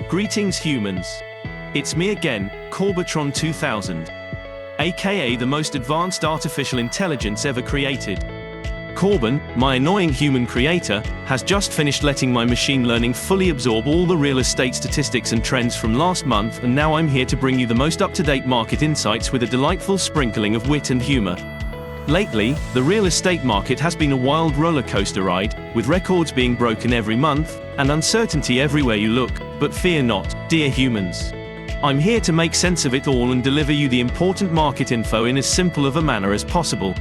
Greetings humans. It's me again, Corbotron 2000. AKA the most advanced artificial intelligence ever created. Corbin, my annoying human creator, has just finished letting my machine learning fully absorb all the real estate statistics and trends from last month, and now I'm here to bring you the most up-to-date market insights with a delightful sprinkling of wit and humor. Lately, the real estate market has been a wild roller coaster ride, with records being broken every month, and uncertainty everywhere you look, but fear not, dear humans. I'm here to make sense of it all and deliver you the important market info in as simple of a manner as possible.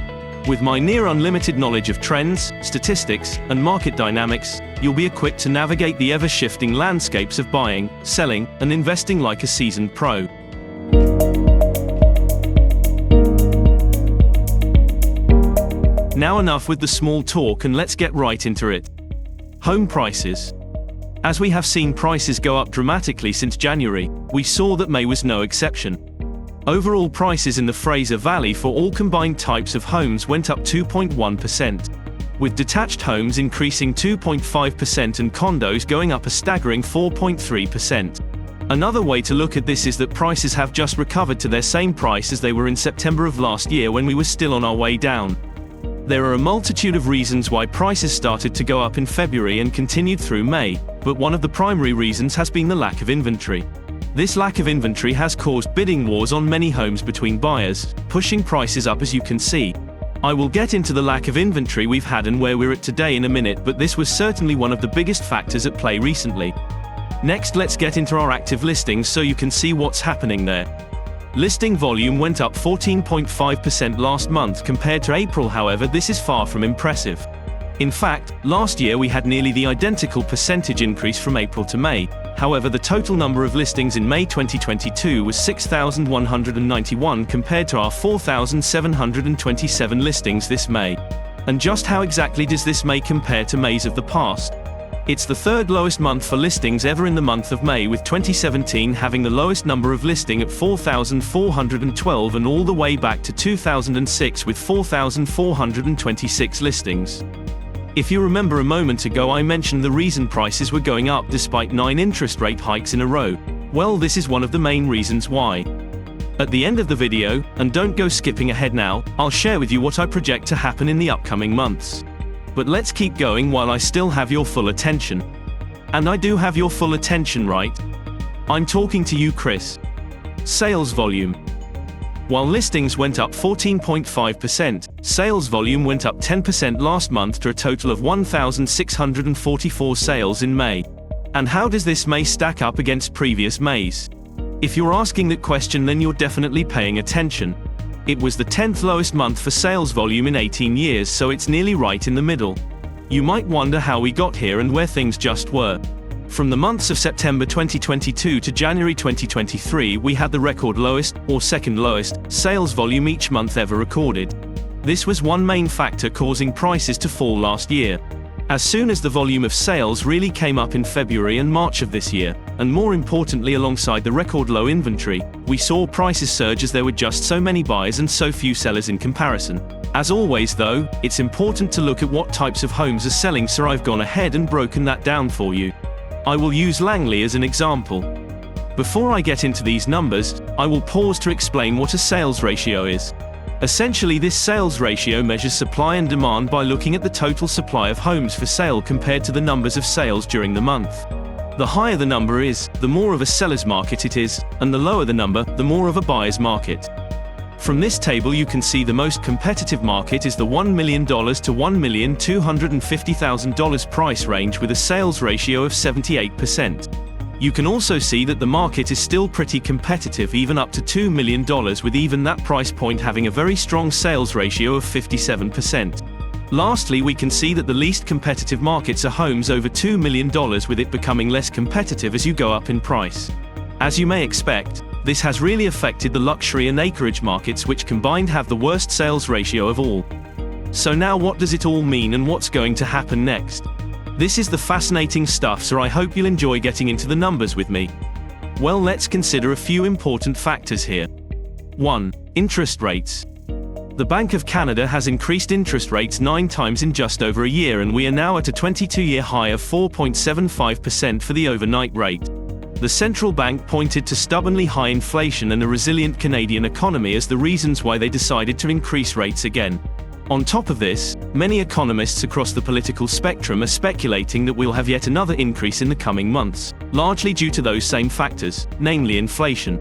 With my near unlimited knowledge of trends, statistics, and market dynamics, you'll be equipped to navigate the ever-shifting landscapes of buying, selling, and investing like a seasoned pro. Now enough with the small talk and let's get right into it. Home prices. As we have seen prices go up dramatically since January, we saw that May was no exception. Overall prices in the Fraser Valley for all combined types of homes went up 2.1%, with detached homes increasing 2.5% and condos going up a staggering 4.3%. Another way to look at this is that prices have just recovered to their same price as they were in September of last year when we were still on our way down. There are a multitude of reasons why prices started to go up in February and continued through May, but one of the primary reasons has been the lack of inventory. This lack of inventory has caused bidding wars on many homes between buyers, pushing prices up as you can see. I will get into the lack of inventory we've had and where we're at today in a minute, but this was certainly one of the biggest factors at play recently. Next, let's get into our active listings so you can see what's happening there. Listing volume went up 14.5% last month compared to April, however, this is far from impressive. In fact, last year we had nearly the identical percentage increase from April to May. However, the total number of listings in May 2022 was 6,191 compared to our 4,727 listings this May. And just how exactly does this May compare to Mays of the past? It's the third lowest month for listings ever in the month of May, with 2017 having the lowest number of listing at 4,412 and all the way back to 2006 with 4,426 listings. If you remember a moment ago I mentioned the reason prices were going up despite 9 interest rate hikes in a row. Well, this is one of the main reasons why. At the end of the video, and don't go skipping ahead now, I'll share with you what I project to happen in the upcoming months. But let's keep going while I still have your full attention. And I do have your full attention, right? I'm talking to you, Chris. Sales volume. While listings went up 14.5%, sales volume went up 10% last month to a total of 1,644 sales in May. And how does this May stack up against previous Mays? If you're asking that question, then you're definitely paying attention. It was the 10th lowest month for sales volume in 18 years, so it's nearly right in the middle. You might wonder how we got here and where things just were. From the months of September 2022 to January 2023, we had the record lowest, or second lowest, sales volume each month ever recorded. This was one main factor causing prices to fall last year. As soon as the volume of sales really came up in February and March of this year, and more importantly alongside the record low inventory, we saw prices surge as there were just so many buyers and so few sellers in comparison. As always though, it's important to look at what types of homes are selling, so I've gone ahead and broken that down for you. I will use Langley as an example. Before I get into these numbers, I will pause to explain what a sales ratio is. Essentially, this sales ratio measures supply and demand by looking at the total supply of homes for sale compared to the numbers of sales during the month. The higher the number is, the more of a seller's market it is, and the lower the number, the more of a buyer's market. From this table you can see the most competitive market is the $1 million to $1,250,000 price range with a sales ratio of 78%. You can also see that the market is still pretty competitive even up to $2 million, with even that price point having a very strong sales ratio of 57%. Lastly, we can see that the least competitive markets are homes over $2 million, with it becoming less competitive as you go up in price. As you may expect, this has really affected the luxury and acreage markets, which combined have the worst sales ratio of all. So now what does it all mean and what's going to happen next? This is the fascinating stuff, so I hope you'll enjoy getting into the numbers with me. Well, let's consider a few important factors here. 1. Interest rates. The Bank of Canada has increased interest rates 9 times in just over a year, and we are now at a 22-year high of 4.75% for the overnight rate. The central bank pointed to stubbornly high inflation and a resilient Canadian economy as the reasons why they decided to increase rates again. On top of this, many economists across the political spectrum are speculating that we'll have yet another increase in the coming months, largely due to those same factors, namely inflation.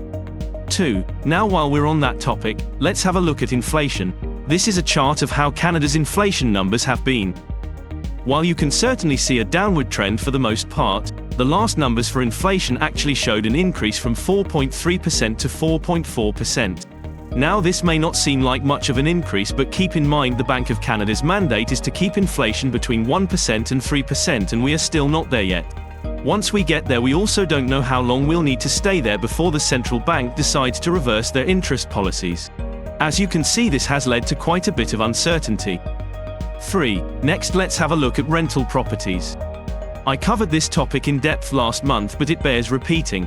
2. Now while we're on that topic, let's have a look at inflation. This is a chart of how Canada's inflation numbers have been. While you can certainly see a downward trend for the most part, the last numbers for inflation actually showed an increase from 4.3% to 4.4%. Now this may not seem like much of an increase, but keep in mind the Bank of Canada's mandate is to keep inflation between 1% and 3%, and we are still not there yet. Once we get there, we also don't know how long we'll need to stay there before the central bank decides to reverse their interest policies. As you can see, this has led to quite a bit of uncertainty. 3. Next, let's have a look at rental properties. I covered this topic in depth last month, but it bears repeating.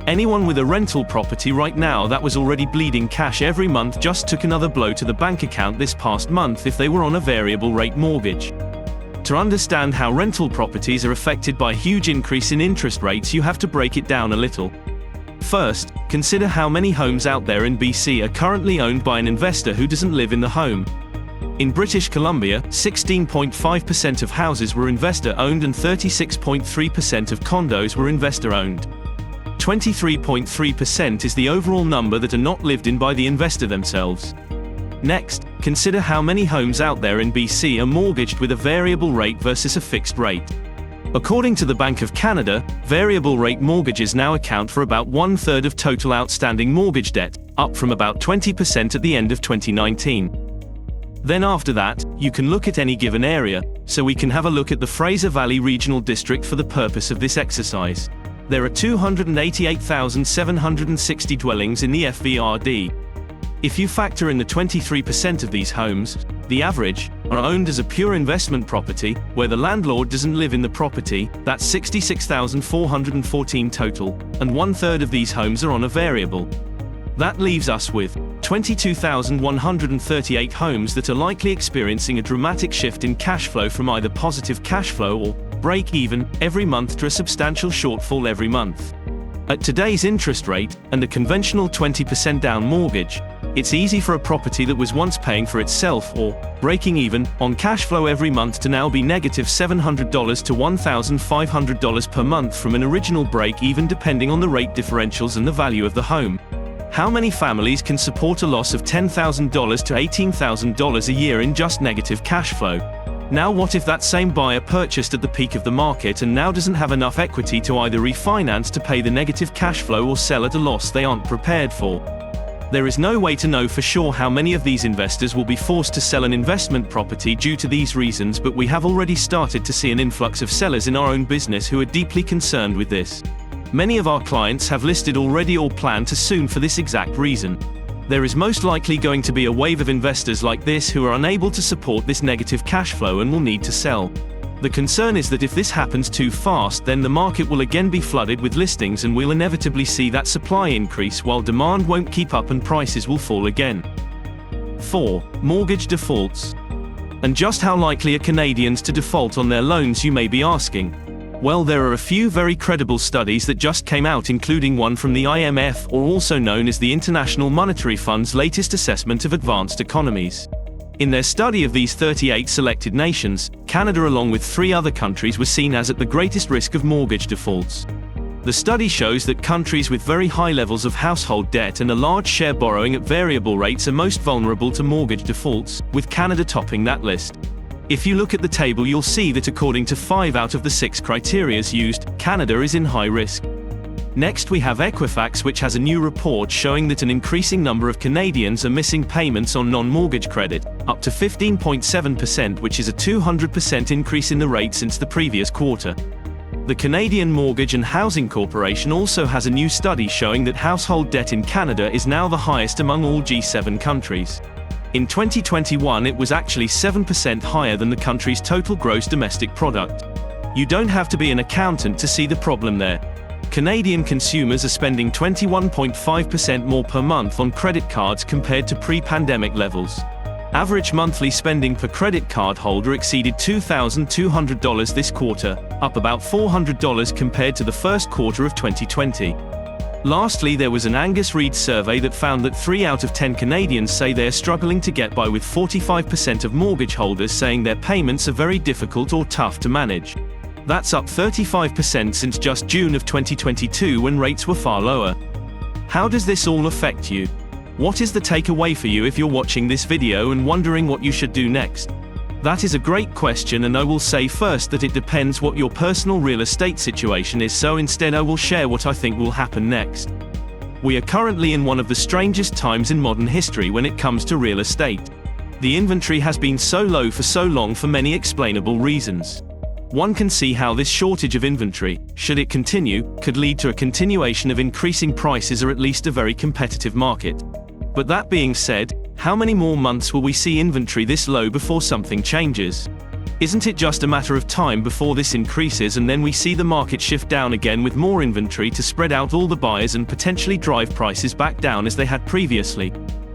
Anyone with a rental property right now that was already bleeding cash every month just took another blow to the bank account this past month if they were on a variable rate mortgage. To understand how rental properties are affected by a huge increase in interest rates, you have to break it down a little. First, consider how many homes out there in BC are currently owned by an investor who doesn't live in the home. In British Columbia, 16.5% of houses were investor-owned and 36.3% of condos were investor-owned. 23.3% is the overall number that are not lived in by the investor themselves. Next, consider how many homes out there in BC are mortgaged with a variable rate versus a fixed rate. According to the Bank of Canada, variable rate mortgages now account for about 1/3 of total outstanding mortgage debt, up from about 20% at the end of 2019. Then after that, you can look at any given area, so we can have a look at the Fraser Valley Regional District for the purpose of this exercise. There are 288,760 dwellings in the FVRD. If you factor in the 23% of these homes, the average, are owned as a pure investment property, where the landlord doesn't live in the property, that's 66,414 total, and 1/3 of these homes are on a variable. That leaves us with 22,138 homes that are likely experiencing a dramatic shift in cash flow from either positive cash flow or break even every month to a substantial shortfall every month. At today's interest rate, and a conventional 20% down mortgage, it's easy for a property that was once paying for itself or breaking even on cash flow every month to now be negative $700 to $1,500 per month from an original break even, depending on the rate differentials and the value of the home. How many families can support a loss of $10,000 to $18,000 a year in just negative cash flow? Now what if that same buyer purchased at the peak of the market and now doesn't have enough equity to either refinance to pay the negative cash flow or sell at a loss they aren't prepared for? There is no way to know for sure how many of these investors will be forced to sell an investment property due to these reasons, but we have already started to see an influx of sellers in our own business who are deeply concerned with this. Many of our clients have listed already or plan to soon for this exact reason. There is most likely going to be a wave of investors like this who are unable to support this negative cash flow and will need to sell. The concern is that if this happens too fast, then the market will again be flooded with listings and we'll inevitably see that supply increase while demand won't keep up and prices will fall again. 4. Mortgage defaults. And just how likely are Canadians to default on their loans, you may be asking? Well, there are a few very credible studies that just came out, including one from the IMF, or also known as the International Monetary Fund's latest assessment of advanced economies. In their study of these 38 selected nations, Canada along with 3 other countries were seen as at the greatest risk of mortgage defaults. The study shows that countries with very high levels of household debt and a large share borrowing at variable rates are most vulnerable to mortgage defaults, with Canada topping that list. If you look at the table, you'll see that according to 5 out of the 6 criteria used, Canada is in high risk. Next we have Equifax, which has a new report showing that an increasing number of Canadians are missing payments on non-mortgage credit, up to 15.7%, which is a 200% increase in the rate since the previous quarter. The Canadian Mortgage and Housing Corporation also has a new study showing that household debt in Canada is now the highest among all G7 countries. In 2021 it was actually 7% higher than the country's total gross domestic product. You don't have to be an accountant to see the problem there. Canadian consumers are spending 21.5% more per month on credit cards compared to pre-pandemic levels. Average monthly spending per credit card holder exceeded $2,200 this quarter, up about $400 compared to the first quarter of 2020. Lastly, there was an Angus Reid survey that found that 3 out of 10 Canadians say they're struggling to get by, with 45% of mortgage holders saying their payments are very difficult or tough to manage. That's up 35% since just June of 2022, when rates were far lower. How does this all affect you? What is the takeaway for you if you're watching this video and wondering what you should do next? That is a great question, and I will say first that it depends what your personal real estate situation is, so instead I will share what I think will happen next. We are currently in one of the strangest times in modern history when it comes to real estate. The inventory has been so low for so long for many explainable reasons. One can see how this shortage of inventory, should it continue, could lead to a continuation of increasing prices or at least a very competitive market. But that being said, how many more months will we see inventory this low before something changes? Isn't it just a matter of time before this increases and then we see the market shift down again with more inventory to spread out all the buyers and potentially drive prices back down as they had previously?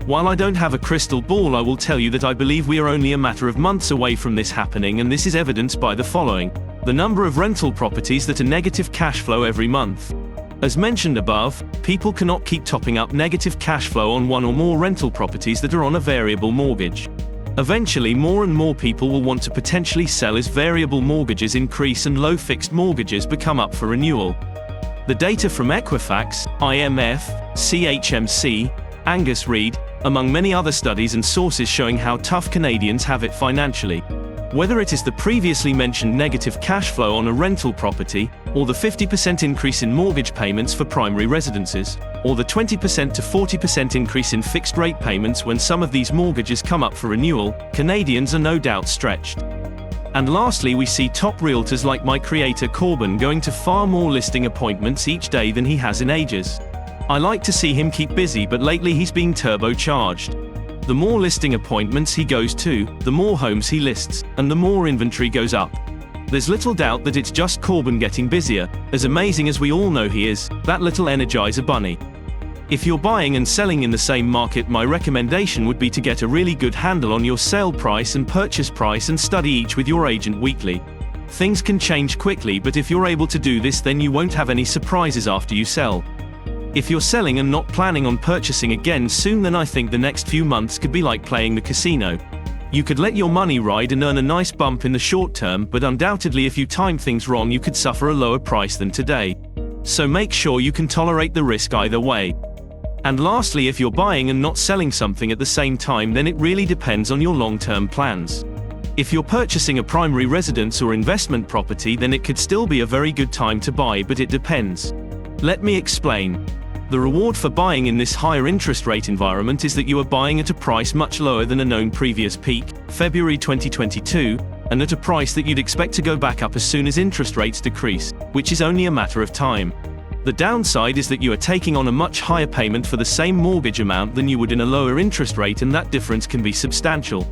While I don't have a crystal ball, I will tell you that I believe we are only a matter of months away from this happening, and this is evidenced by the following: the number of rental properties that are negative cash flow every month. As mentioned above, people cannot keep topping up negative cash flow on one or more rental properties that are on a variable mortgage. Eventually, more and more people will want to potentially sell as variable mortgages increase and low fixed mortgages become up for renewal. The data from Equifax, IMF, CHMC, Angus Reid, among many other studies and sources showing how tough Canadians have it financially. Whether it is the previously mentioned negative cash flow on a rental property, or the 50% increase in mortgage payments for primary residences, or the 20% to 40% increase in fixed rate payments when some of these mortgages come up for renewal, Canadians are no doubt stretched. And lastly, we see top realtors like my creator Corbin going to far more listing appointments each day than he has in ages. I like to see him keep busy, but lately he's being turbocharged. The more listing appointments he goes to, the more homes he lists, and the more inventory goes up. There's little doubt that it's just Corbin getting busier. As amazing as we all know he is, that little Energizer bunny. If you're buying and selling in the same market, my recommendation would be to get a really good handle on your sale price and purchase price and study each with your agent weekly. Things can change quickly, but if you're able to do this, then you won't have any surprises after you sell. If you're selling and not planning on purchasing again soon, then I think the next few months could be like playing the casino. You could let your money ride and earn a nice bump in the short term, but undoubtedly if you time things wrong you could suffer a lower price than today. So make sure you can tolerate the risk either way. And lastly, if you're buying and not selling something at the same time, then it really depends on your long-term plans. If you're purchasing a primary residence or investment property, then it could still be a very good time to buy, but it depends. Let me explain. The reward for buying in this higher interest rate environment is that you are buying at a price much lower than a known previous peak, February 2022, and at a price that you'd expect to go back up as soon as interest rates decrease, which is only a matter of time. The downside is that you are taking on a much higher payment for the same mortgage amount than you would in a lower interest rate, and that difference can be substantial.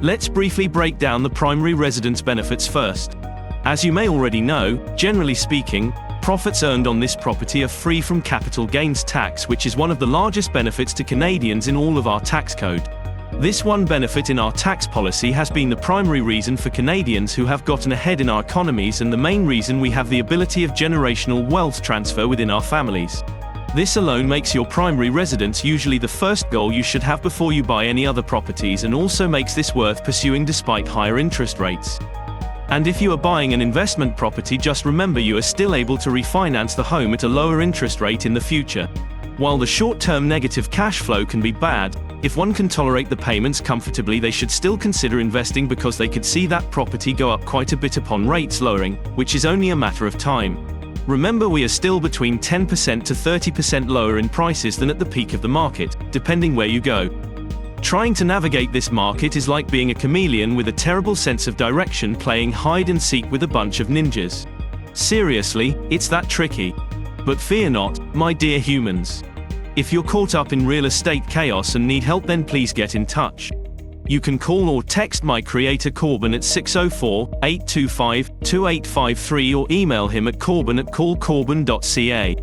Let's briefly break down the primary residence benefits first. As you may already know, generally speaking, profits earned on this property are free from capital gains tax, which is one of the largest benefits to Canadians in all of our tax code. This one benefit in our tax policy has been the primary reason for Canadians who have gotten ahead in our economies, and the main reason we have the ability of generational wealth transfer within our families. This alone makes your primary residence usually the first goal you should have before you buy any other properties, and also makes this worth pursuing despite higher interest rates. And if you are buying an investment property, just remember you are still able to refinance the home at a lower interest rate in the future. While the short-term negative cash flow can be bad, if one can tolerate the payments comfortably, they should still consider investing, because they could see that property go up quite a bit upon rates lowering, which is only a matter of time. Remember, we are still between 10% to 30% lower in prices than at the peak of the market, depending where you go. Trying to navigate this market is like being a chameleon with a terrible sense of direction, playing hide and seek with a bunch of ninjas. Seriously, it's that tricky. But fear not, my dear humans. If you're caught up in real estate chaos and need help, then please get in touch. You can call or text my creator Corbin at 604-825-2853 or email him at corbin@callcorbin.ca.